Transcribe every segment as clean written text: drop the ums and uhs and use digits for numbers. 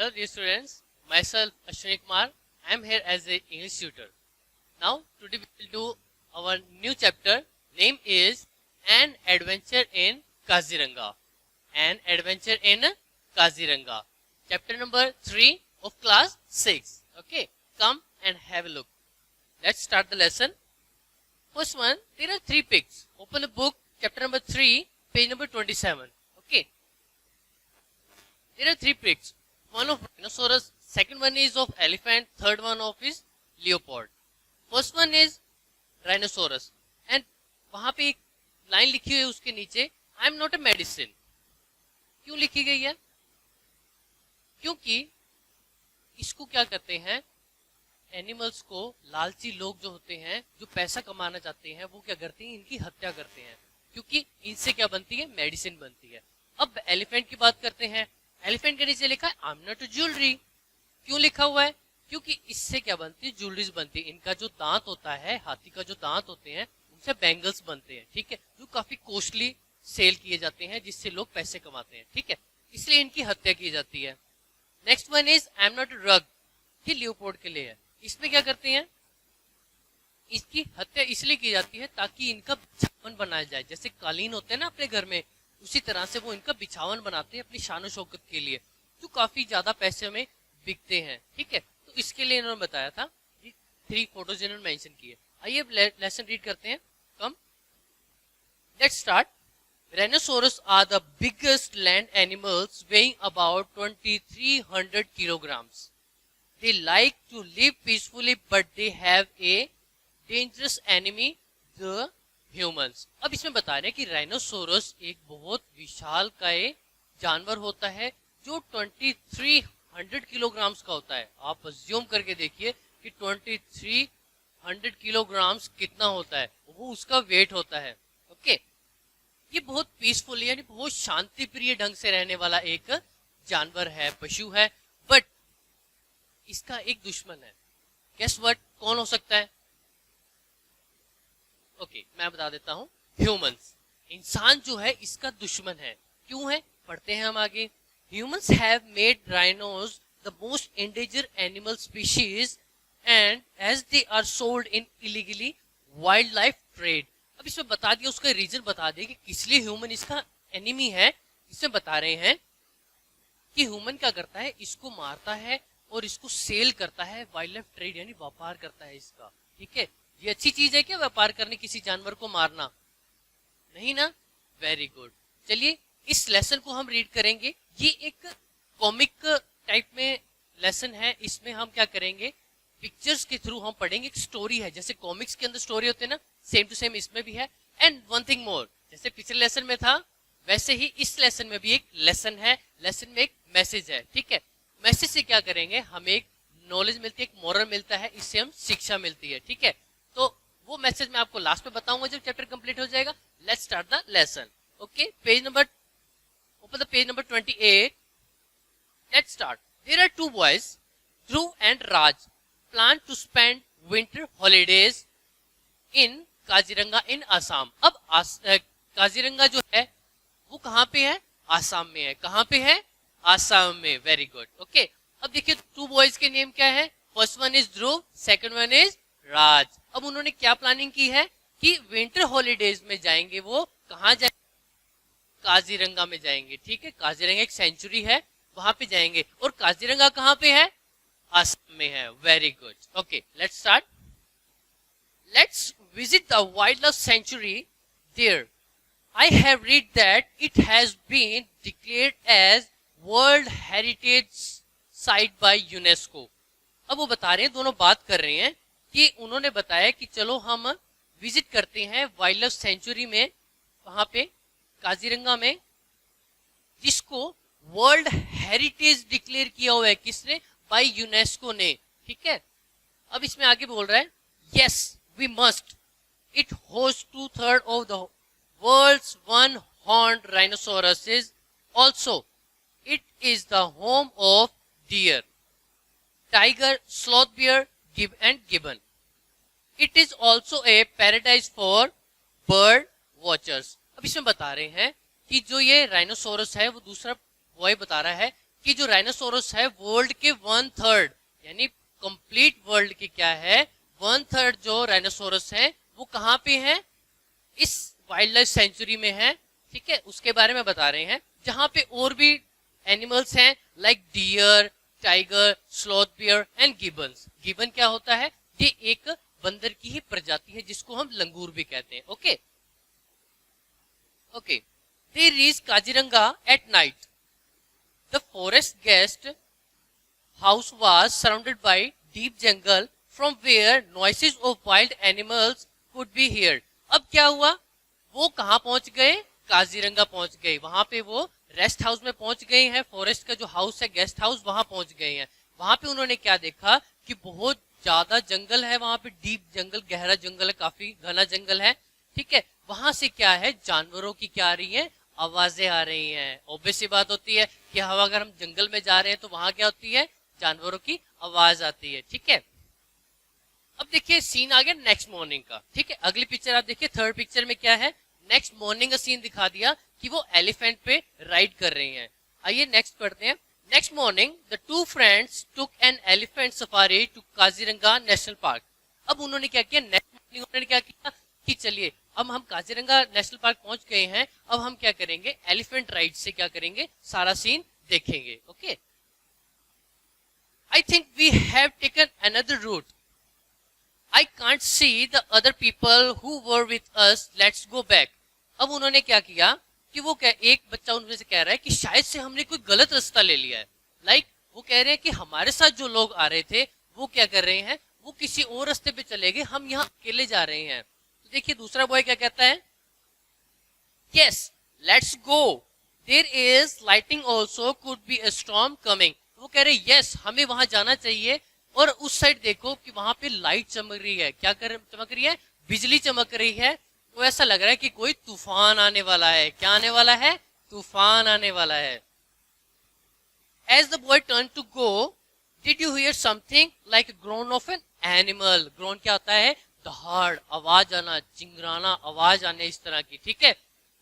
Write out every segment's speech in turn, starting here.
Hello dear students, myself Ashwini Kumar. I am here as a English tutor. Now today we will do our new chapter. Name is An Adventure in Kaziranga. An Adventure in Kaziranga. Chapter number 3 of class 6. Okay, come and have a look. Let's start the lesson. First one, there are 3 pics. Open the book, chapter number 3, page number 27. Okay. There are 3 pics. One of rhinoceros, second one is of elephant, third one of is leopard. First one is rhinoceros. And वहाँ पे एक line लिखी हुई है उसके नीचे, I am not a medicine. क्यों लिखी गई है? क्योंकि इसको क्या करते हैं, एनिमल्स को लालची लोग जो होते हैं, जो पैसा कमाना चाहते हैं, वो क्या करते हैं, इनकी हत्या करते हैं, क्योंकि इनसे क्या बनती है, मेडिसिन बनती है. अब एलिफेंट की बात करते हैं. एलिफेंट के नीचे लिखा है आई एम नॉट ज्वेलरी. क्यों लिखा हुआ है? क्योंकि इससे क्या बनती है, ज्वेलरीज बनती है. इनका जो दांत होता है, हाथी का जो दांत होते हैं, उनसे बैंगल्स बनते हैं. ठीक है, जो काफी कॉस्टली सेल किए जाते हैं, जिससे लोग पैसे कमाते हैं. ठीक है, इसलिए इनकी हत्या की जाती है. Next one is I am not रग. ये लियोपोर्ड के लिए है. इसमें क्या करते हैं, इसकी हत्या इसलिए की जाती है ताकि इनका बिछावन बनाया जाए. जैसे कालीन होते हैं ना अपने घर में, उसी तरह से वो इनका बिछावन बनाते हैं अपनी शान शौकत के लिए, जो काफी ज्यादा पैसे में बिकते हैं. ठीक है, तो इसके लिए इन्होंने बताया था. 3 फोटोज इन्होंने मेंशन किए. आइए लेसन रीड करते हैं. Come, let's start. Rhinoceros are the biggest land animals, weighing about 2300 kilograms. They like to live peacefully, but they have a dangerous enemy, the humans. अब इसमें बता रहे हैं कि राइनोसोरस एक बहुत विशाल काय जानवर होता है जो 2300 किलोग्राम्स का होता है. आप अज्यूम करके देखिए कि 2300 किलोग्राम्स कितना होता है, वो उसका वेट होता है. ओके, ये बहुत पीसफुल यानी बहुत शांति प्रिय ढंग से रहने वाला एक जानवर है, पशु है. बट इसका एक दुश्मन है. गेस व्हाट, कौन हो सकता है? ओके, मैं बता देता हूं. ह्यूमंस. इंसान जो है इसका दुश्मन है. क्यों है, पढ़ते हैं हम आगे. Humans have made rhinos the most endangered animal species and as they are sold in illegally wildlife trade. अब इसमें बता दिया, उसका रीजन बता दिया कि किस लिए ह्यूमन इसका एनिमी है. इसमें बता रहे हैं कि ह्यूमन क्या करता है, इसको मारता है और इसको सेल करता है. वाइल्ड लाइफ ट्रेड यानी व्यापार करता है इसका. ठीक है, ये अच्छी चीज है क्या, व्यापार करने, किसी जानवर को मारना? नहीं ना. Very good. चलिए इस लेसन को हम रीड करेंगे. ये एक कॉमिक टाइप में लेसन है. इसमें हम क्या करेंगे, पिक्चर्स के थ्रू हम पढ़ेंगे. एक स्टोरी है, जैसे कॉमिक्स के अंदर स्टोरी होते हैं ना, सेम टू सेम इसमें भी है. एंड वन थिंग मोर, जैसे पिछले लेसन में था वैसे ही इस लेसन में भी एक लेसन है. लेसन में एक मैसेज है. ठीक है, मैसेज से क्या करेंगे, हमें एक नॉलेज मिलती है, एक मोरल मिलता है, इससे हम शिक्षा मिलती है. ठीक है, तो वो मैसेज मैं आपको लास्ट में बताऊंगा जब चैप्टर कंप्लीट हो जाएगा. Let's start the lesson. Okay, page number, open the page number 28. Let's start. There are 2 boys, Dhruv and Raj, plan to spend winter holidays in Kaziranga in Assam. अब काजीरंगा जो है वो कहाँ पे है, आसाम में है. कहाँ पे है, आसाम में. Very good. ओके, अब देखिए 2 बॉयज के नेम क्या है. First one is Dhruv, second one is Raj. अब उन्होंने क्या प्लानिंग की है कि विंटर हॉलीडेज में जाएंगे. वो कहाँ जाएंगे, काजीरंगा में जाएंगे. ठीक है, काजीरंगा एक सेंचुरी है, वहां पे जाएंगे. और काजीरंगा कहाँ पे है, आसाम में है. Very good. Okay, let's start. Let's visit the wildlife sanctuary there. I have read that it has been declared as World Heritage Site by UNESCO. अब वो बता रहे हैं, दोनों बात कर रहे हैं कि उन्होंने बताया कि चलो हम विजिट करते हैं वाइल्ड लाइफ सेंचुरी में, वहां पे काजीरंगा में, जिसको वर्ल्ड हेरिटेज डिक्लेयर किया हुआ है. किसने, बाय यूनेस्को ने. ठीक है, अब इसमें आगे बोल रहा है, yes we must. It hosts 2/3 of the world's one-horned rhinoceroses. Also, it is the home of deer, tiger, sloth bear, and gibbon. It is also a paradise for bird watchers. अब इसमें बता रहे हैं कि जो ये राइनोसोरस है, वो दूसरा बॉय बता रहा है कि जो राइनोसोरस है वर्ल्ड के 1/3 यानी कंप्लीट वर्ल्ड की क्या है 1/3 जो राइनोसोरस है वो कहाँ पे है, इस वाइल्ड लाइफ सेंचुरी में है। ठीक है, उसके बारे में बता रहे हैं, जहां पे और भी एनिमल्स हैं like deer, tiger, sloth bear and gibbons. Gibbon क्या होता है, ये एक बंदर की ही प्रजाति है जिसको हम लंगूर भी कहते हैं। Okay okay, they reach Kaziranga at night. The forest guest house was surrounded by deep jungle from where noises of wild animals could be heard। अब क्या हुआ, वो कहाँ पहुंच गए, काजीरंगा पहुंच गए। वहां पे वो रेस्ट हाउस में पहुंच गए हैं, फॉरेस्ट का जो हाउस है गेस्ट हाउस वहां पहुंच गए हैं। वहां पे उन्होंने क्या देखा कि बहुत ज्यादा जंगल है, वहां पे डीप जंगल, गहरा जंगल है, काफी घना जंगल है। ठीक है, वहां से क्या है, जानवरों की क्या आ रही है, आवाजें आ रही हैं। ऑब्वियस सी बात होती है कि हवा अगर हम जंगल में जा रहे हैं तो वहां क्या होती है, जानवरों की आवाज आती है। ठीक है, अब देखिए सीन आ गया नेक्स्ट मॉर्निंग का। ठीक है, अगली पिक्चर आप देखिए, थर्ड पिक्चर में क्या है, नेक्स्ट मॉर्निंग का सीन दिखा दिया कि वो एलिफेंट पे राइड कर रही हैं। आइए नेक्स्ट पढ़ते हैं। Next morning the two friends took an elephant safari to Kaziranga national park. अब उन्होंने क्या किया, नेक्स्ट मॉर्निंग उन्होंने क्या किया कि चलिए अब हम काजीरंगा नेशनल पार्क पहुंच गए हैं, अब हम क्या करेंगे, एलिफेंट राइड से क्या करेंगे, सारा सीन देखेंगे। Okay, I think we have taken another route. I can't see the other people who were with us. Let's go back. अब उन्होंने क्या किया कि वो क्या, एक बच्चा उनमें से कह रहा है कि शायद से हमने कोई गलत रास्ता ले लिया है। लाइक वो कह रहे हैं कि हमारे साथ जो लोग आ रहे थे वो क्या कर रहे हैं, वो किसी और रास्ते पे चले गए, हम यहाँ अकेले जा रहे हैं। तो देखिए दूसरा बॉय क्या कहता है, Yes, let's go. There is lightning also, could be a storm coming. वो कह रहे यस हमें वहां जाना चाहिए, और उस साइड देखो कि वहां पे लाइट चमक रही है। क्या कर चमक रही है, बिजली चमक रही है। तो ऐसा लग रहा है कि कोई तूफान आने वाला है। क्या आने वाला है, तूफान आने वाला है। As the boy turned to go, did you hear something like a groan of an animal? groan क्या होता है, दहाड़, आवाज आना, चिंगराना, आवाज आने इस तरह की। ठीक है,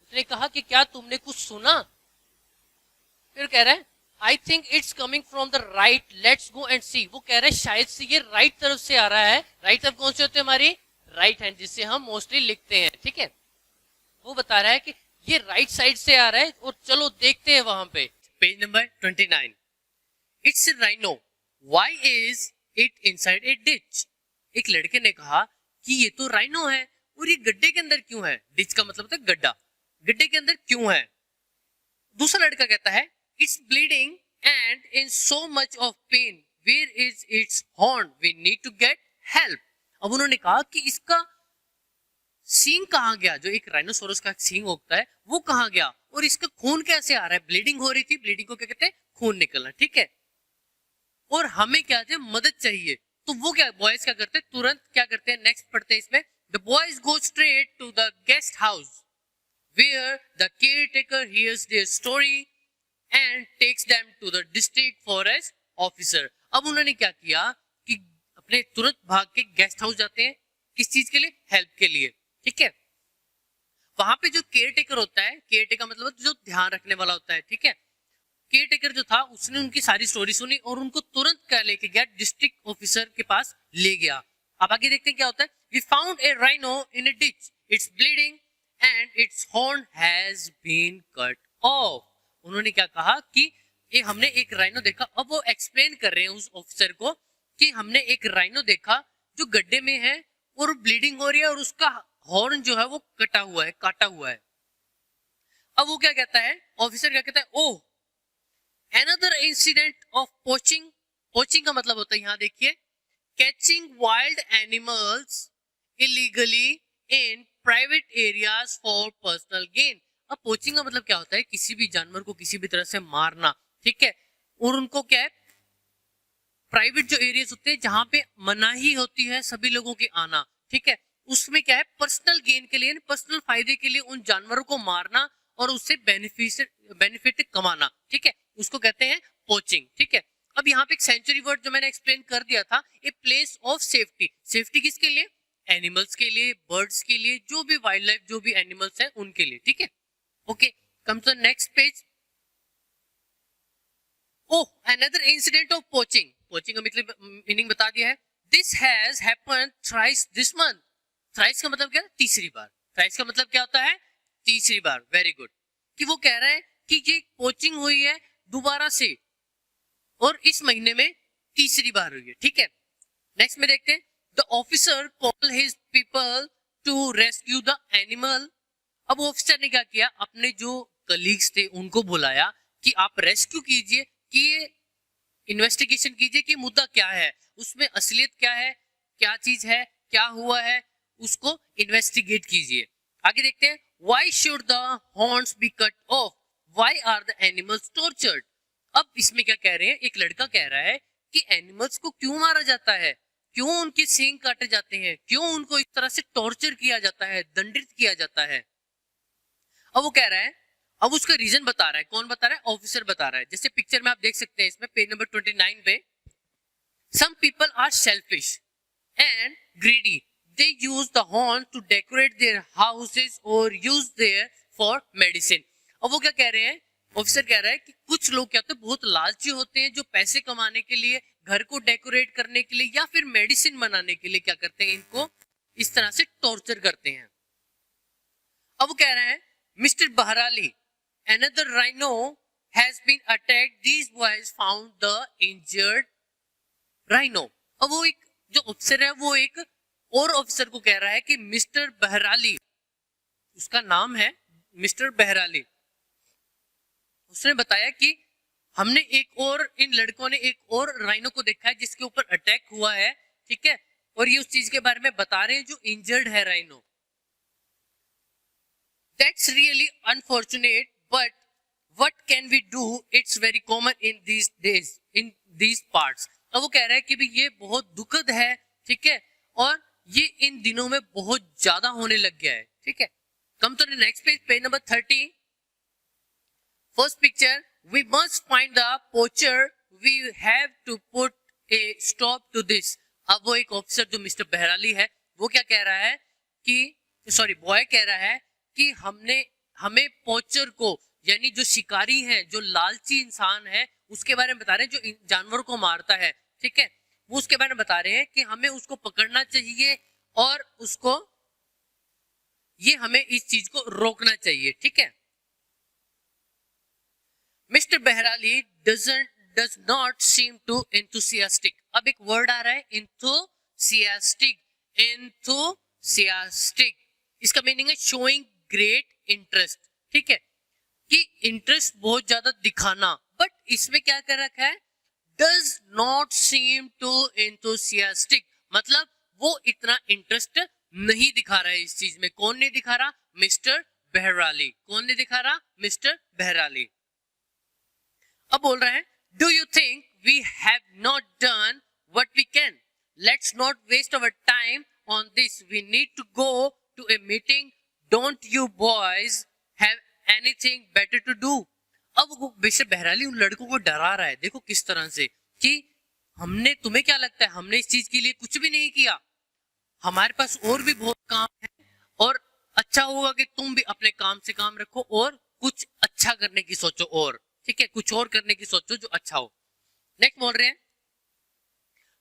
उसने कहा कि क्या तुमने कुछ सुना, फिर कह रहा है I think it's coming from the right, let's go and see. वो कह रहे हैं शायद से ये राइट तरफ से आ रहा है। राइट तरफ कौन से होते हैं, हमारी राइट हैंड, जिससे हम मोस्टली लिखते हैं। ठीक है, वो बता रहा है कि ये राइट साइड से आ रहा है, और चलो देखते हैं वहां पे। Page number 29, it's rhino, why is it inside a ditch. एक लड़के ने कहा कि ये तो राइनो है, और ये गड्ढे के अंदर क्यों है। डिच का मतलब होता है गड्ढा, गड्ढे के अंदर क्यों है। दूसरा लड़का कहता है It's bleeding and in so much of pain. Where is its horn? We need to get help. अब उन्होंने कहा कि इसका सींग कहाँ गया, जो एक राइनोसोरस का सींग होता है वो कहाँ गया, और इसका खून कैसे आ रहा है। ब्लीडिंग हो रही थी, ब्लीडिंग को क्या कहते हैं, खून निकलना। ठीक है, और हमें क्या चाहिए, मदद चाहिए। तो वो क्या, बॉयज क्या करते हैं, तुरंत क्या करते हैं, नेक्स्ट पढ़ते हैं इसमें। The boys go straight to the guest house where the caretaker hears their story and takes them to the district forest officer। अब उन्होंने क्या किया कि अपने तुरंत भाग के गेस्ट हाउस जाते हैं, किस चीज के लिए, हेल्प के लिए। ठीक है, वहां पे जो केयर टेकर होता है, केयर टेकर मतलब जो ध्यान रखने वाला होता है। ठीक है, केयर टेकर जो था उसने उनकी सारी स्टोरी सुनी और उनको तुरंत क्या लेके गया, डिस्ट्रिक्ट ऑफिसर के पास ले गया। अब आगे देखते हैं क्या होता है। We found a rhino in a ditch, it's bleeding and its horn has been cut off। उन्होंने क्या कहा कि ये हमने एक राइनो देखा। अब वो एक्सप्लेन कर रहे हैं उस ऑफिसर को कि हमने एक राइनो देखा जो गड्ढे में है और ब्लीडिंग हो रही है, और उसका हॉर्न जो है वो कटा हुआ है, काटा हुआ है। अब वो क्या कहता है, ऑफिसर क्या कहता है, ओह another incident of poaching। Poaching का मतलब होता है, यहाँ देखिए, catching wild animals illegally in private areas for personal gain. अब पोचिंग का मतलब क्या होता है, किसी भी जानवर को किसी भी तरह से मारना। ठीक है, और उनको क्या है, प्राइवेट जो एरियाज होते हैं जहां पे मनाही होती है सभी लोगों के आना। ठीक है, उसमें क्या है, पर्सनल गेन के लिए, पर्सनल फायदे के लिए उन जानवरों को मारना और उससे बेनिफिट कमाना। ठीक है, उसको कहते हैं पोचिंग। ठीक है, अब यहाँ पे एक सेंचुरी वर्ड जो मैंने एक्सप्लेन कर दिया था, a place of safety. Safety किसके लिए, एनिमल्स के लिए, बर्ड्स के लिए, जो भी वाइल्ड लाइफ, जो भी एनिमल्स हैं उनके लिए। ठीक है, okay, come to next page. Oh, another incident of poaching, poaching का मतलब मीनिंग बता दिया है। This has happened thrice this month, thrice का मतलब क्या है? तीसरी बार। थ्राइस का मतलब क्या होता है? तीसरी बार। Very good. कि वो कह रहा है कि ये पोचिंग हुई है दोबारा से और इस महीने में तीसरी बार हुई है। ठीक है, नेक्स्ट में देखते हैं। The officer call his people to rescue the animal. अब ऑफिसर ने क्या किया? अपने जो कलीग्स थे उनको बुलाया कि आप रेस्क्यू कीजिए, कि इन्वेस्टिगेशन कीजिए कि मुद्दा क्या है, उसमें असलियत क्या है, क्या चीज है, क्या हुआ है, उसको इन्वेस्टिगेट कीजिए। आगे देखते हैं। Why should the horns be cut off, why are the animals tortured. अब इसमें क्या कह रहे हैं? एक लड़का कह रहा है कि एनिमल्स को क्यों मारा जाता है, क्यों उनके सींग काटे जाते हैं, क्यों उनको इस तरह से टॉर्चर किया जाता है, दंडित किया जाता है। अब वो कह रहा है, अब उसका रीजन बता रहा है। कौन बता रहा है? ऑफिसर बता रहा है। जैसे पिक्चर में आप देख सकते हैं, इसमें पेज नंबर 29 पे, some people are selfish and greedy, they use the horn to decorate their houses और यूज देयर फॉर मेडिसिन। अब वो क्या कह रहे हैं? ऑफिसर कह रहा है कि कुछ लोग क्या होते हैं, बहुत लालची होते हैं, जो पैसे कमाने के लिए, घर को डेकोरेट करने के लिए या फिर मेडिसिन बनाने के लिए क्या करते हैं, इनको इस तरह से टॉर्चर करते हैं। अब वो कह रहे हैं, mister बहराली, another rhino has been attacked, these boys found the injured rhino। अब वो एक जो ऑफिसर है वो एक और ऑफिसर को कह रहा है कि मिस्टर बहराली, उसका नाम है मिस्टर बहराली, उसने बताया कि हमने एक और, इन लड़कों ने एक और राइनो को देखा है जिसके ऊपर अटैक हुआ है। ठीक है, और ये उस चीज के बारे में बता रहे हैं जो इंजर्ड है rhino. That's really unfortunate, but what can we do? It's very common in these days, in these parts। अब वो कह रहा है कि भी ये बहुत दुखद है, ठीक है, और ये इन दिनों में बहुत ज्यादा होने लग गया है। ठीक है, कम तो next page, page number 30। First picture, we must find the poacher, we have to put a stop to this। अब वो एक ऑफिसर जो मिस्टर बहराली है वो क्या कह रहा है कि, सॉरी, बॉय कह रहा है कि हमें पोचर को, यानी जो शिकारी है, जो लालची इंसान है, उसके बारे में बता रहे हैं, जो जानवरों को मारता है। ठीक है, वो उसके बारे में बता रहे हैं कि हमें उसको पकड़ना चाहिए और उसको, ये हमें इस चीज को रोकना चाहिए। ठीक है, mister बहराली does not seem too enthusiastic। अब एक वर्ड आ रहा है enthusiastic, enthusiastic, इसका मीनिंग है शोइंग ग्रेट इंटरेस्ट। ठीक है, कि इंटरेस्ट बहुत ज्यादा दिखाना, बट इसमें क्या कर रखा है? Does not seem to enthusiastic, मतलब वो इतना इंटरेस्ट नहीं दिखा रहा है इस चीज में। कौन नहीं दिखा रहा? मिस्टर बहराली। कौन नहीं दिखा रहा? मिस्टर बहराली। अब बोल रहा है, do you think we have not done what we can, let's not waste our time on this, we need to go to a meeting, don't you boys have anything better to do. अब mister Bahrali उन लड़कों को डरा रहा है, देखो किस तरह से, कि हमने, तुम्हें क्या लगता है हमने इस चीज के लिए कुछ भी नहीं किया, हमारे पास और भी बहुत काम है, और अच्छा होगा कि तुम भी अपने काम से काम रखो और कुछ अच्छा करने की सोचो, और ठीक है, कुछ और करने की सोचो जो अच्छा हो। नेक्स्ट बोल रहे हैं,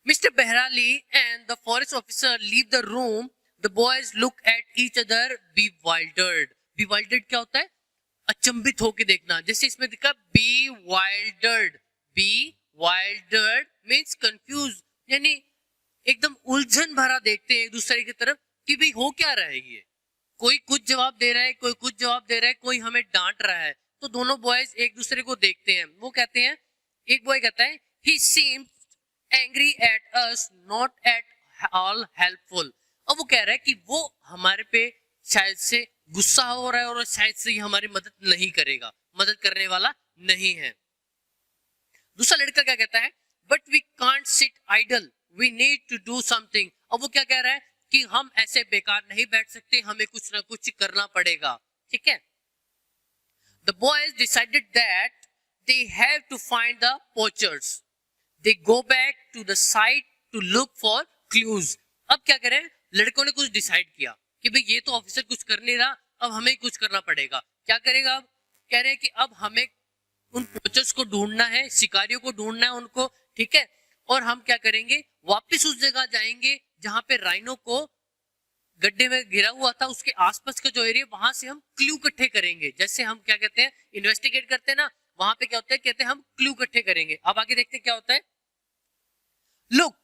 mister Bahrali and the forest officer leave the room, the boys look at each other bewildered। bewildered क्या होता है? अचंभित होके देखना। जैसे इसमें दिखा bewildered, bewildered मींस कंफ्यूज, यानी एकदम उलझन भरा देखते हैं एक दूसरे की तरफ कि भाई हो क्या रहा है ये, कोई कुछ जवाब दे रहा है, कोई कुछ जवाब दे रहा है, कोई हमें डांट रहा है। तो दोनों बॉयज एक दूसरे को देखते हैं। वो कहते हैं, एक बॉय कहता है, he seems angry at us, not at all helpful। अब वो कह रहा है कि वो हमारे पे शायद से गुस्सा हो रहा है और शायद से ये हमारी मदद नहीं करेगा, मदद करने वाला नहीं है। दूसरा लड़का क्या कहता है, but we can't sit idle, we need to do something. अब वो क्या कह रहा है कि हम ऐसे बेकार नहीं बैठ सकते, हमें कुछ ना कुछ करना पड़ेगा। ठीक है, the boys decided that they have to find the poachers, they go back to the site to look for clues। अब क्या करें, लड़कों ने कुछ डिसाइड किया कि भाई ये तो ऑफिसर कुछ कर नहीं रहा, अब हमें कुछ करना पड़ेगा। क्या करेगा? अब कह रहे हैं कि अब हमें उन पोचर्स को ढूंढना है, शिकारियों को ढूंढना है उनको, ठीक है। और हम क्या करेंगे, वापस उस जगह जाएंगे जहां पे राइनो को गड्ढे में गिरा हुआ था, उसके आसपास का जो एरिया, वहां से हम क्लू इकट्ठे करेंगे। जैसे हम क्या कहते हैं, इन्वेस्टिगेट करते हैं ना, वहां पे क्या होता है, कहते हैं हम क्लू इकट्ठे करेंगे। अब आगे देखते हैं क्या होता है। Look,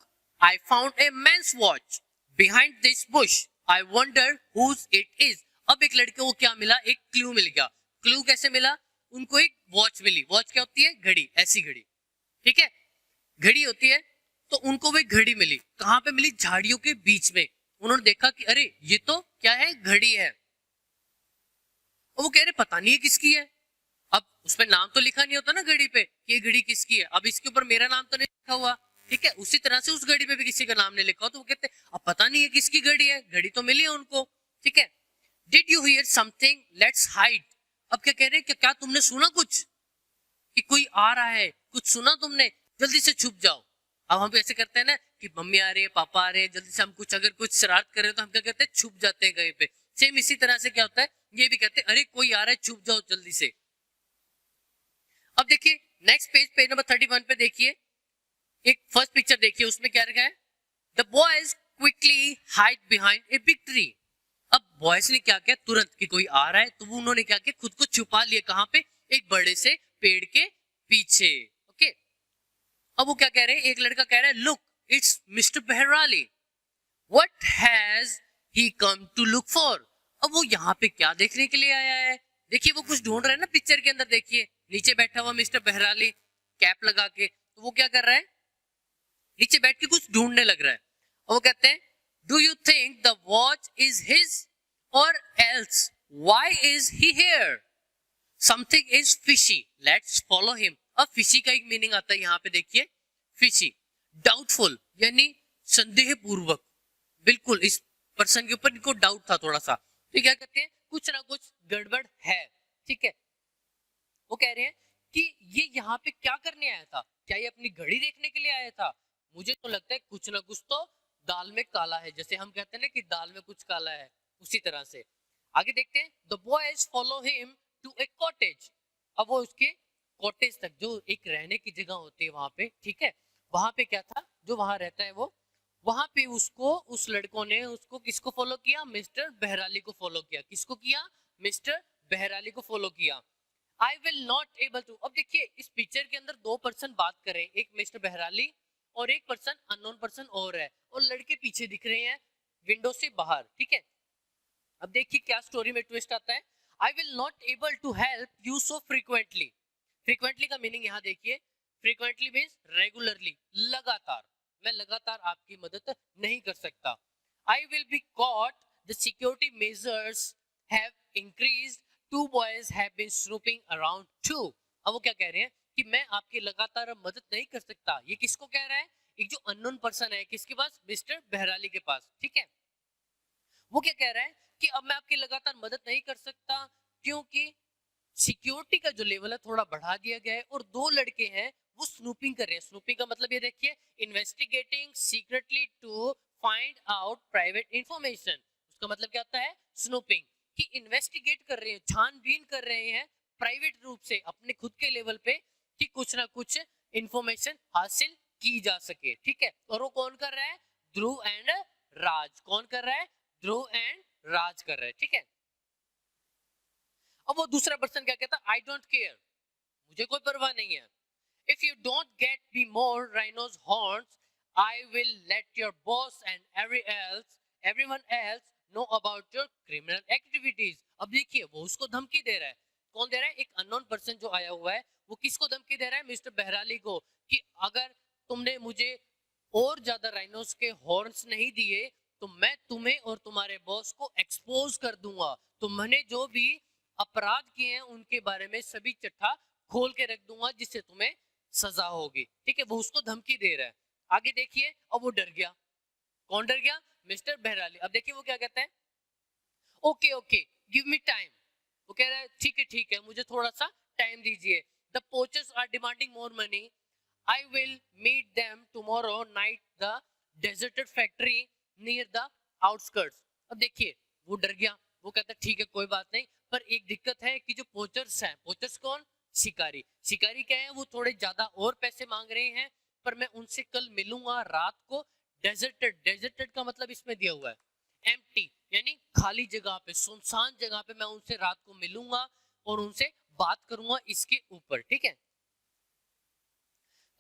I found a man's watch behind this bush, I wonder whose it is. अब एक लड़के को क्या मिला, एक क्लू मिल गया। क्लू कैसे मिला, उनको एक वॉच मिली। वॉच क्या होती है, घड़ी, ऐसी घड़ी, ठीक है, घड़ी होती है। तो उनको वो घड़ी मिली, कहां पे मिली, झाड़ियों के बीच में। उन्होंने देखा कि अरे ये तो क्या है, घड़ी है। और वो कह रहे पता नहीं है किसकी है। अब उसमें नाम तो लिखा नहीं होता ना घड़ी पे कि ये घड़ी किसकी है। अब इसके ऊपर मेरा नाम तो नहीं लिखा हुआ, ठीक है। उसी तरह से उस घड़ी पे भी किसी का नाम नहीं लिखा हो, तो वो कहते अब पता नहीं है किसकी घड़ी है, घड़ी तो मिली है उनको, ठीक है। Did you here something, let's hide. अब क्या कह रहे हैं, क्या तुमने सुना कुछ कि कोई आ रहा है, कुछ सुना तुमने, जल्दी से छुप जाओ। अब हम ऐसे करते हैं ना कि मम्मी आ रही है, पापा आ रहे हैं, जल्दी से हम कुछ अगर कुछ शरारत कर रहे हैं तो हम क्या कहते हैं, छुप जाते हैं कहीं पे। सेम इसी तरह से क्या होता है, ये भी कहते हैं अरे कोई आ रहा है, छुप जाओ जल्दी से। अब देखिए नेक्स्ट पेज, पेज नंबर 31 पे देखिए, एक फर्स्ट पिक्चर देखिए, उसमें क्या रखा है, the boys quickly hide behind a big tree. अब बॉयज ने क्या किया, तुरंत कि कोई आ रहा है तो वो उन्होंने क्या किया, खुद को छुपा लिया, कहां पे, एक बड़े से पेड़ के पीछे, ओके। अब वो क्या कह रहे हैं, एक लड़का कह रहा है, look it's mister Bahrali, what has he come to look for. अब वो यहाँ पे क्या देखने के लिए आया है, देखिए वो कुछ ढूंढ रहा है ना पिक्चर के अंदर। देखिए नीचे बैठा हुआ मिस्टर बहराली कैप लगा के, तो वो क्या कर रहा है, नीचे बैठ के कुछ ढूंढने लग रहा है। और वो कहते हैं, do you think the watch is his or else why is he here, something is fishy, let's follow him. अब फिशी का एक मीनिंग आता है यहाँ पे, देखिए फिशी, डाउटफुल यानी संदेह पूर्वक, बिल्कुल इस पर्सन के ऊपर इनको डाउट था थोड़ा सा, तो क्या कहते हैं, कुछ ना कुछ गड़बड़ है, ठीक है। वो कह रहे हैं कि ये यहाँ पे क्या करने आया था, क्या ये अपनी घड़ी देखने के लिए आया था, मुझे तो लगता है कुछ ना कुछ तो दाल में काला है, जैसे हम कहते हैं ना कि दाल में कुछ काला है, उसी तरह से। आगे देखते हैं, the boys follow him to a cottage. अब वो उसके कॉटेज तक, जो एक रहने की जगह होती है वहां पे, ठीक है, वहां पे क्या था, जो वहां रहता है वो, वहां पे उसको, उस लड़कों ने उसको किसको फॉलो किया, मिस्टर बहराली को फॉलो किया। किसको किया, मिस्टर बहराली को फॉलो किया। I will not able to. अब देखिए इस पिक्चर के अंदर दो पर्सन बात कर रहे हैं, एक मिस्टर बहराली और एक पर्सन अननोन पर्सन और है, और लड़के पीछे दिख रहे हैं विंडो से बाहर, ठीक है। अब देखिए क्या स्टोरी में ट्विस्ट आता है, I will not able to help you so frequently. Frequently का मीनिंग यहाँ देखिए, फ्रीक्वेंटली मीन्स रेगुलरली, लगातार, मैं लगातार आपकी मदद नहीं कर सकता। I will be caught, the security measures have increased, two boys have been snooping around too. अब वो क्या कह रहे हैं कि मैं आपकी लगातार मदद नहीं कर सकता। ये किसको कह रहा है, एक जो अननोन पर्सन है, किसके पास, मिस्टर बहराली के पास, ठीक है। वो क्या कह रहा है कि अब मैं आपकी लगातार मदद नहीं कर सकता क्योंकि सिक्योरिटी का जो लेवल है थोड़ा बढ़ा दिया गया है, और दो लड़के हैं वो स्नूपिंग कर रहे हैं। स्नूपिंग का मतलब ये देखिए, investigating secretly to find out private information. उसका मतलब क्या होता है, स्नूपिंग, कि इन्वेस्टिगेट कर रहे हैं, छानबीन कर रहे हैं प्राइवेट रूप से अपने खुद के लेवल पे, कि कुछ ना कुछ इंफॉर्मेशन हासिल की जा सके, ठीक है। और वो कौन कर रहा है, ध्रुव एंड राज, कौन कर रहा है, ध्रुव एंड राज कर रहे हैं, ठीक है। अब वो दूसरा पर्सन क्या कहता है, आई डोंट केयर, मुझे कोई परवाह नहीं है। If you don't get me more rhinos horns, I will let your boss and everyone else know about your criminal activities. अब देखिए वो उसको धमकी दे रहा है, कौन दे रहा है, एक अननोन पर्सन जो आया हुआ है, वो किसको धमकी दे रहा है, मिस्टर बहराली को, कि अगर तुमने मुझे और ज्यादा राइनोस के हॉर्न्स नहीं दिए तो मैं तुम्हें और तुम्हारे बॉस को एक्सपोज कर दूंगा, तुमने जो भी अपराध किए हैं उनके बारे में सभी चिट्ठा खोल के रख दूंगा, जिससे तुम्हें सजा होगी, ठीक है। वो उसको धमकी दे रहा है। आगे देखिए, अब वो डर गया, कौन डर गया, मिस्टर बहराली। अब देखिए वो क्या कहता है, okay okay give me time. वो कह रहा है ठीक है मुझे थोड़ा सा टाइम दीजिए। The poachers are demanding more money, I will meet them tomorrow night the deserted factory near the outskirts। अब देखिए वो डर गया, वो कहता है ठीक है कोई बात नहीं, पर एक दिक्कत है कि जो पोचर्स हैं, पोचर्स कौन, शिकारी। शिकारी क्या है, वो थोड़े ज्यादा और पैसे मांग रहे हैं, पर मैं उनसे कल मिलूंगा रात को डेजर्टेड। डेजर्टेड का मतलब इसमें दिया हुआ है एम्प्टी, यानी खाली जगह पे, सुनसान जगह पे मैं उनसे रात को मिलूंगा और उनसे बात करूंगा इसके ऊपर, ठीक है।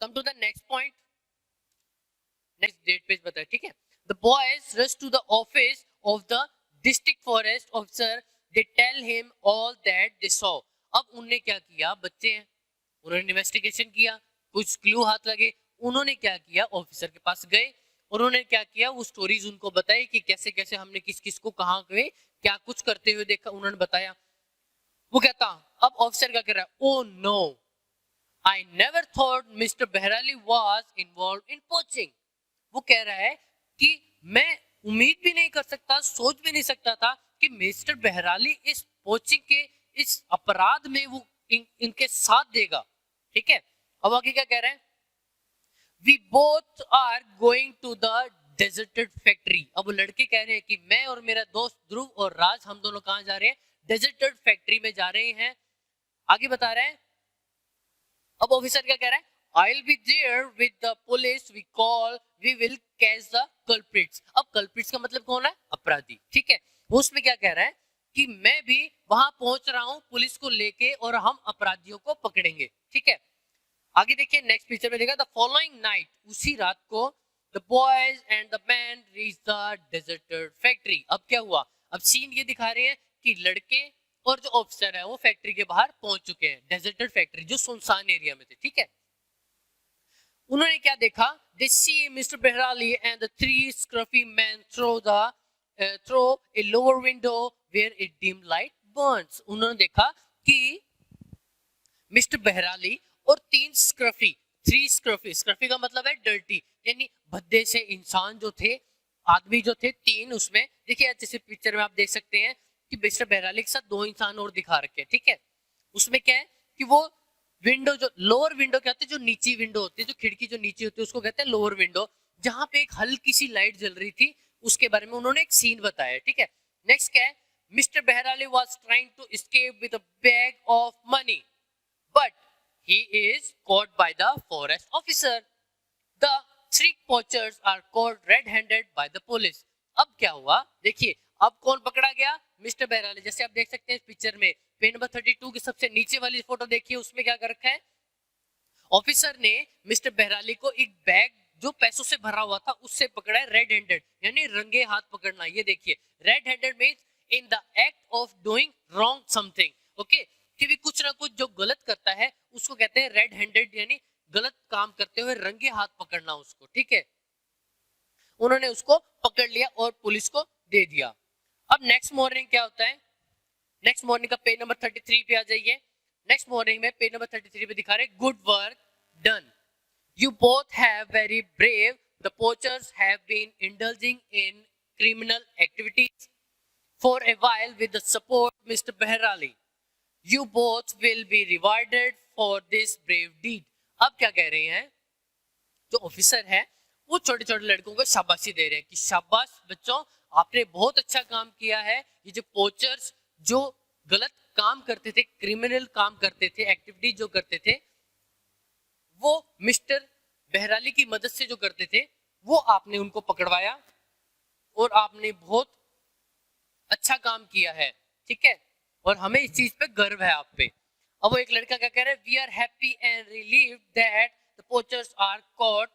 Come to the next point, next date page बताए, ठीक है। The boys rush to the office of the district forest officer, they tell him all that they saw. अब उन्होंने क्या किया, बच्चे हैं, उन्होंने इन्वेस्टिगेशन किया, कुछ क्लू हाथ लगे, उन्होंने क्या किया, ऑफिसर के पास गए, उन्होंने क्या किया, वो स्टोरीज उनको बताई कि कैसे कैसे हमने किस किस को कहाँ पे क्या कुछ करते हुए देखा, उन्होंने बताया। वो कहता, अब ऑफिसर क्या कर रहा है, oh no, I never thought Mr. Behrali was involved in poaching. वो कह रहा है कि मैं उम्मीद भी नहीं कर सकता, सोच भी नहीं सकता था कि मिस्टर बहराली इस पोचिंग के इस अपराध में वो इनके साथ देगा, ठीक है। अब आगे क्या कह रहे हैं, We both are going to the deserted factory. अब लड़के कह रहे हैं कि मैं और मेरा दोस्त ध्रुव और राज, हम दोनों कहाँ जा रहे हैं, डेजर्टेड फैक्ट्री में जा रहे हैं। आगे बता रहे हैं, अब ऑफिसर क्या कह रहा है, I'll be there with the police, we will catch the culprits. अब culprits का मतलब कौन है, अपराधी, ठीक है। वो उसमें क्या कह रहा है कि मैं भी वहां पहुंच रहा हूं पुलिस को लेके और हम अपराधियों को पकड़ेंगे, ठीक है। आगे देखिए नेक्स्ट पिक्चर में देखा, द फॉलोइंग नाइट, उसी रात को, the boys and the man reach the deserted factory. अब क्या हुआ, अब सीन ये दिखा रहे हैं कि लड़के और जो ऑफिसर है वो फैक्ट्री के बाहर पहुंच चुके हैं, डेजर्टेड फैक्ट्री जो सुनसान एरिया में थे, ठीक है। उन्होंने क्या देखा, they see Mr. Behrali and the three scruffy men through a lower window where a dim light burns. उन्होंने देखा कि मिस्टर बहराली और तीन स्क्रफी, थ्री स्क्रफी, स्क्रफी का मतलब है डर्टी, यानी भद्दे से इंसान जो थे, आदमी जो थे तीन, उसमें देखिए जैसे पिक्चर में आप देख सकते हैं कि मिस्टर बहराली के साथ दो इंसान और दिखा रखे हैं, ठीक है। उसमें क्या है कि वो विंडो, जो लोअर विंडो कहते हैं, जो नीची विंडो होती है, जो खिड़की जो नीचे होती है उसको कहते हैं लोअर विंडो, जहां पे एक हल्की सी लाइट जल रही थी, उसके बारे में उन्होंने एक सीन बताया, ठीक है। नेक्स्ट क्या है, mister Bahrali was trying to escape with a bag of money, but he is caught by the forest officer. The three poachers are caught red-handed by the police. अब क्या हुआ, देखिए अब कौन पकड़ा गया, मिस्टर बहराली। जैसे आप देख सकते हैं इस पिक्चर में, पेज नंबर 32 की सबसे नीचे वाली फोटो देखिए, उसमें क्या कर रखा है, ऑफिसर ने मिस्टर बहराली को एक बैग जो पैसों से भरा हुआ था उससे पकड़ा है, रेड हैंडेड, यानी रंगे हाथ पकड़ना। ये देखिए, red handed means in the act of doing wrong something, okay, कि भी कुछ ना कुछ जो गलत करता है उसको कहते हैं रेड हैंडेड, यानी गलत काम करते हुए रंगे हाथ पकड़ना उसको, ठीक है। उन्होंने उसको पकड़ लिया और पुलिस को दे दिया। अब नेक्स्ट मॉर्निंग क्या होता है, नेक्स्ट मॉर्निंग का पेज नंबर 33 पे आ जाइए। नेक्स्ट मॉर्निंग में पेज नंबर 33 पे दिखा रहे, good work done, you both have very brave, the poachers have been indulging in criminal activities for a while with the support mister Bahrali, you both will be rewarded for this brave deed. अब क्या कह रहे हैं, जो officer है वो छोटे छोटे लड़कों को शाबाशी दे रहे हैं कि शाबाश बच्चों, आपने बहुत अच्छा काम किया है। ये जो पोचर्स जो गलत काम करते थे, क्रिमिनल काम करते थे, एक्टिविटी जो करते थे, वो मिस्टर बहराली की मदद से जो करते थे, वो आपने उनको पकड़वाया और आपने बहुत अच्छा काम किया है, ठीक है, और हमें इस चीज पे गर्व है आप पे। अब वो एक लड़का क्या कह रहा है, we are happy and relieved that the poachers are caught,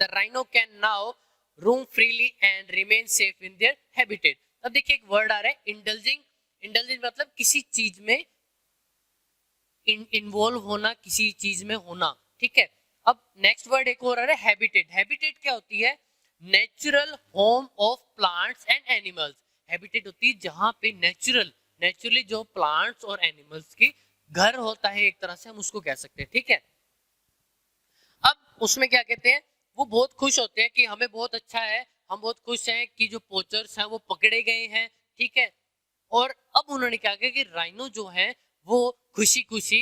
the rhino can now roam freely and remain safe in their habitat. अब देखिए एक वर्ड आ रहा है इंडल्जिंग, इंडल्जिंग मतलब किसी चीज में इन्वॉल्व होना, किसी चीज में होना, ठीक है। अब नेक्स्ट वर्ड एक और आ रहा है हैबिटेट। हैबिटेट क्या होती है, natural home of plants and animals. Habitat होती है जहां पे नेचुरली जो प्लांट्स और एनिमल्स की घर होता है, एक तरह से हम उसको कह सकते हैं, ठीक है। अब उसमें क्या कहते हैं, वो बहुत खुश होते हैं कि हमें बहुत अच्छा है, हम बहुत खुश हैं कि जो पोचर्स हैं वो पकड़े गए हैं, ठीक है। और अब उन्होंने क्या किया कि राइनो जो है वो खुशी खुशी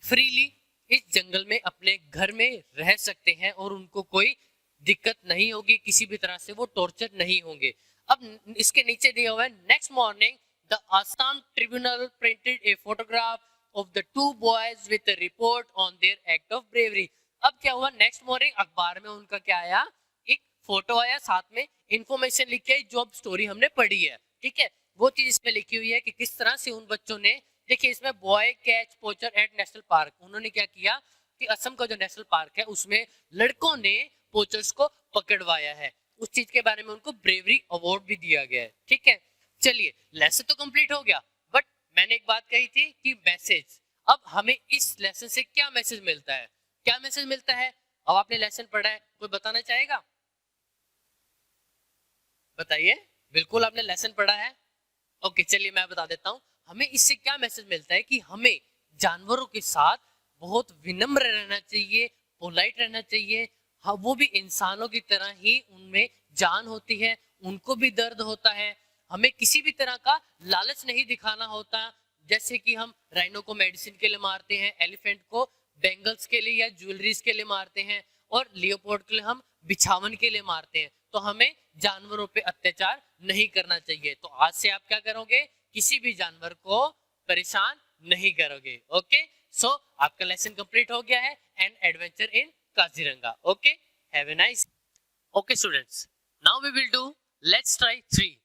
फ्रीली इस जंगल में अपने घर में रह सकते हैं और उनको कोई दिक्कत नहीं होगी, किसी भी तरह से वो टॉर्चर नहीं होंगे। अब इसके नीचे दिया हुआ है, next morning the Assam tribunal printed a photograph of the two boys with a report on their act of bravery. अब क्या हुआ, नेक्स्ट मॉर्निंग अखबार में उनका क्या आया, एक फोटो आया, साथ में इंफॉर्मेशन लिखी है जो स्टोरी हमने पढ़ी है, ठीक है, वो चीज इसमें लिखी हुई है कि किस तरह से उन बच्चों ने, देखिए इसमें boy catch poacher at national park, उन्होंने क्या किया कि असम का जो नेशनल पार्क है उसमें लड़कों ने पोचर्स को पकड़वाया है, उस चीज के बारे में उनको ब्रेवरी अवार्ड भी दिया गया है, ठीक है। चलिए लेसन तो कंप्लीट हो गया, बट मैंने एक बात कही थी कि मैसेज, अब हमें इस लेसन से क्या मैसेज मिलता है, क्या मैसेज मिलता है, अब आपने लेसन पढ़ा है, कोई बताना चाहेगा, बताइए, बिल्कुल आपने लेसन पढ़ा है, ओके चलिए मैं बता देता हूं, हमें इससे क्या मैसेज मिलता है कि हमें जानवरों के साथ बहुत विनम्र रहना चाहिए, पोलाइट रहना चाहिए, हाँ वो भी इंसानों की तरह ही, उनमें जान होती है, उनको भी दर्द होता है, हमें किसी भी तरह का लालच नहीं दिखाना होता, जैसे कि हम राइनो को मेडिसिन के लिए मारते हैं, एलिफेंट को बेंगल्स के लिए या ज्वेलरीज के लिए मारते हैं, और लियोपोर्ड के लिए हम बिछावन के लिए मारते हैं, तो हमें जानवरों पे अत्याचार नहीं करना चाहिए। तो आज से आप क्या करोगे, किसी भी जानवर को परेशान नहीं करोगे, ओके। सो आपका लेसन कंप्लीट हो गया है, and adventure in Kaziranga, okay, have a nice, okay students, now we will do let's try 3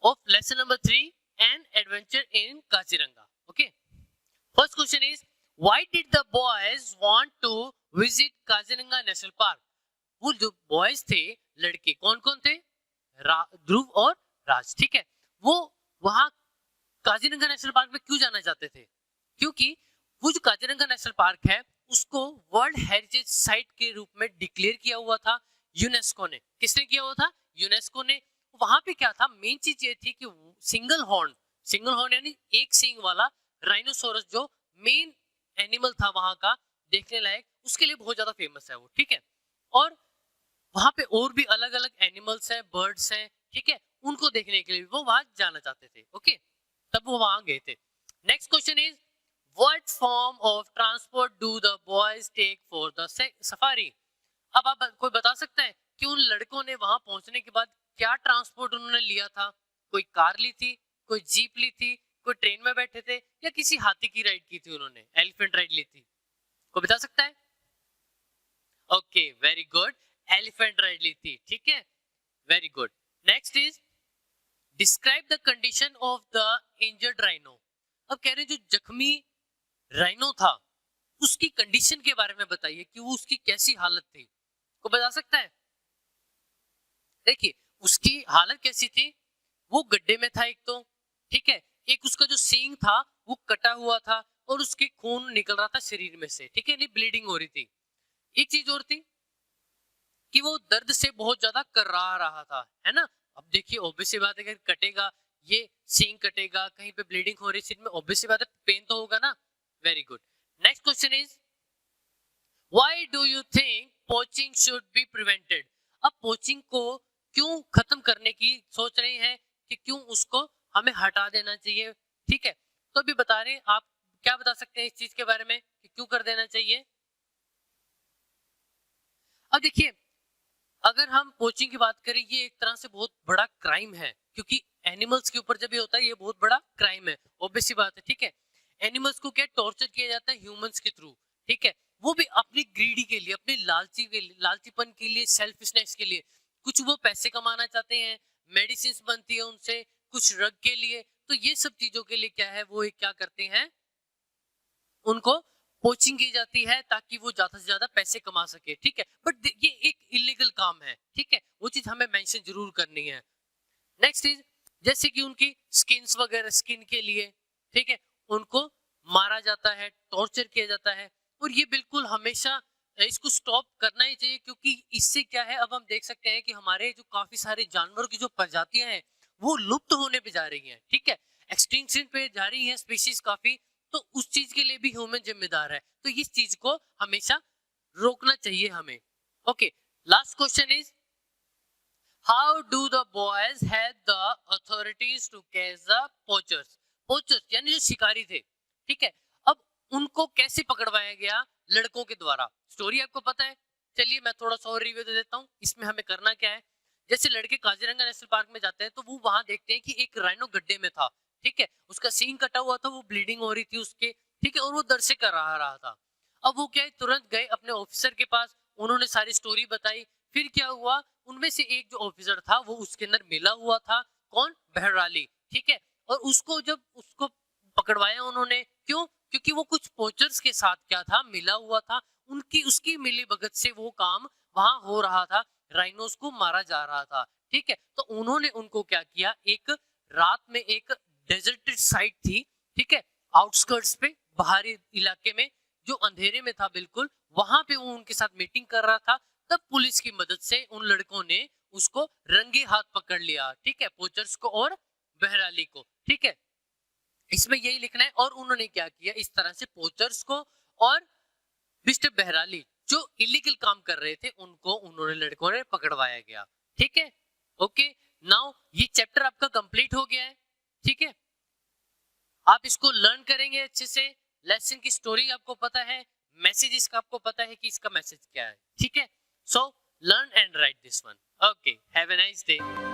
of lesson number 3 and adventure in Kaziranga. Okay. First question is, why did the boys want to visit Kaziranga National Park? वो जो boys थे, लड़के कौन कौन थे, ध्रुव और राज, ठीक है, वो वहां काजीरंगा नेशनल पार्क में क्यों जाना चाहते थे, क्योंकि वो जो काजीरंगा नेशनल पार्क है उसको वर्ल्ड हेरिटेज साइट के रूप में डिक्लेयर किया हुआ था यूनेस्को ने। किसने किया हुआ था, यूनेस्को ने। वहां पे क्या था, मेन चीज ये थी कि सिंगल हॉर्न यानी एक सींग वाला राइनोसोरस जो मेन एनिमल था वहां का देखने लायक, उसके लिए बहुत ज्यादा फेमस है वो, ठीक है। और वहां पे और भी अलग अलग एनिमल्स हैं, बर्ड्स हैं, ठीक है, उनको देखने के लिए वो वहां जाना चाहते थे, ओके, तब वो वहां गए थे। Next question is, what form of transport do the boys take for the safari? अब आप कोई बता सकता है कि उन लड़कों ने वहां पहुंचने के बाद क्या ट्रांसपोर्ट उन्होंने लिया था, कोई कार ली थी, कोई जीप ली थी, कोई ट्रेन में बैठे थे, या किसी हाथी की राइड की थी उन्होंने, एलिफेंट राइड ली थी, कोई बता सकता है? Okay very good, elephant ride ली थी, ठीक है, very good. Next is, describe the condition of the injured rhino. अब कह रहे हैं जो जख्मी राइनो था उसकी कंडीशन के बारे में बताइए कि वो उसकी कैसी हालत थी, को बता सकता है? देखिए उसकी हालत कैसी थी, वो गड्ढे में था एक तो, ठीक है, एक उसका जो सींग था वो कटा हुआ था और उसके खून निकल रहा था शरीर में से, ठीक है, नहीं ब्लीडिंग हो रही थी। एक चीज और थी कि वो दर्द से बहुत ज्यादा कर्रा रहा था, है ना। अब देखिए ऑब्वियस सी बात है, अगर कटेगा, ये सींग कटेगा, कहीं पे ब्लीडिंग हो रही है शरीर में, ऑब्वियस सी बात है पेन तो होगा ना। Very good. Next question is, why do you think poaching should be prevented? अब पोचिंग को क्यों खत्म करने की सोच रहे हैं, कि क्यों उसको हमें हटा देना चाहिए, ठीक है, तो अभी बता रहे हैं, आप क्या बता सकते हैं इस चीज के बारे में कि क्यों कर देना चाहिए? अब देखिए अगर हम पोचिंग की बात करें, ये एक तरह से बहुत बड़ा क्राइम है, क्योंकि एनिमल्स के ऊपर जब ये होता है ये बहुत बड़ा क्राइम है, ऑब्वियस सी बात है, ठीक है। एनिमल्स को क्या टॉर्चर किया जाता है ह्यूमंस के थ्रू, ठीक है, वो भी अपनी ग्रीडी के लिए, अपनी लालचीपन के लिए, सेल्फिशनेस के लिए, कुछ वो पैसे कमाना चाहते हैं, मेडिसिन बनती है उनसे, कुछ ड्रग के लिए, तो ये सब चीजों के लिए क्या है, वो क्या करते हैं, उनको पोचिंग की जाती है ताकि वो ज्यादा से ज्यादा पैसे कमा सके, ठीक है, बट ये एक इलीगल काम है, ठीक है, वो चीज हमें मेंशन जरूर करनी है। नेक्स्ट इज, जैसे कि उनकी स्किन्स वगैरह, स्किन के लिए, ठीक है, उनको मारा जाता है, टॉर्चर किया जाता है, और ये बिल्कुल हमेशा इसको स्टॉप करना ही चाहिए, क्योंकि इससे क्या है, अब हम देख सकते हैं कि हमारे जो काफी सारे जानवरों की जो प्रजातियां हैं वो लुप्त होने पे जा रही हैं, ठीक है, एक्सटिंक्शन पे जा रही हैं स्पीशीज काफी, तो उस चीज के लिए भी ह्यूमन जिम्मेदार है, तो इस चीज को हमेशा रोकना चाहिए हमें। Okay, last question is, how do the boys had the authorities to catch the poachers? Poachers यानी जो शिकारी थे, ठीक है, अब उनको कैसे पकड़वाया गया, लड़कों के द्वारा। स्टोरी आपको पता है, चलिए मैं थोड़ा सा और रिव्यू दे देता हूँ, इसमें हमें करना क्या है। जैसे लड़के काजीरंगा नेशनल पार्क में जाते हैं तो वो वहां देखते हैं कि एक राइनो गड्ढे में था, ठीक है, उसका सींग कटा हुआ था, वो ब्लीडिंग हो रही थी उसके, ठीक है, और वो दर्द से कर रहा था। अब वो क्या है, तुरंत गए अपने ऑफिसर के पास, उन्होंने सारी स्टोरी बताई। फिर क्या हुआ, उनमें से एक जो ऑफिसर था वो उसके अंदर मिला हुआ था, कौन, बहरहाली, ठीक है, और उसको जब उसको पकड़वाया उन्होंने, क्यों, क्योंकि वो कुछ पोचर्स के साथ क्या था, मिला हुआ था, उनकी उसकी मिली भगत से वो काम वहां हो रहा था, राइनोस को मारा जा रहा था, ठीक है। तो उन्होंने उनको क्या किया, एक रात में एक डेजर्टेड साइट थी, ठीक है, आउटस्कर्ट्स पे, बाहरी इलाके में, जो अंधेरे में था बिल्कुल, वहां पे वो उनके साथ मीटिंग कर रहा था। तब पुलिस की मदद से उन लड़कों ने उसको रंगे हाथ पकड़ लिया, ठीक है, पोचर्स को और बहराली को, ठीक है, इसमें यही लिखना है। और उन्होंने क्या किया, इस तरह से पोचर्स को और मिस्टर बहराली जो इलीगल काम कर रहे थे उनको उन्होंने, लड़कों ने पकड़वाया गया, ठीक है। ओके, नाउ ये चैप्टर आपका कंप्लीट हो गया है, ठीक है, आप इसको लर्न करेंगे अच्छे से, लेसन की स्टोरी आपको पता है, मैसेज इसका आपको पता है कि इसका मैसेज क्या है, ठीक है। So learn and right this one. Okay, have a nice day.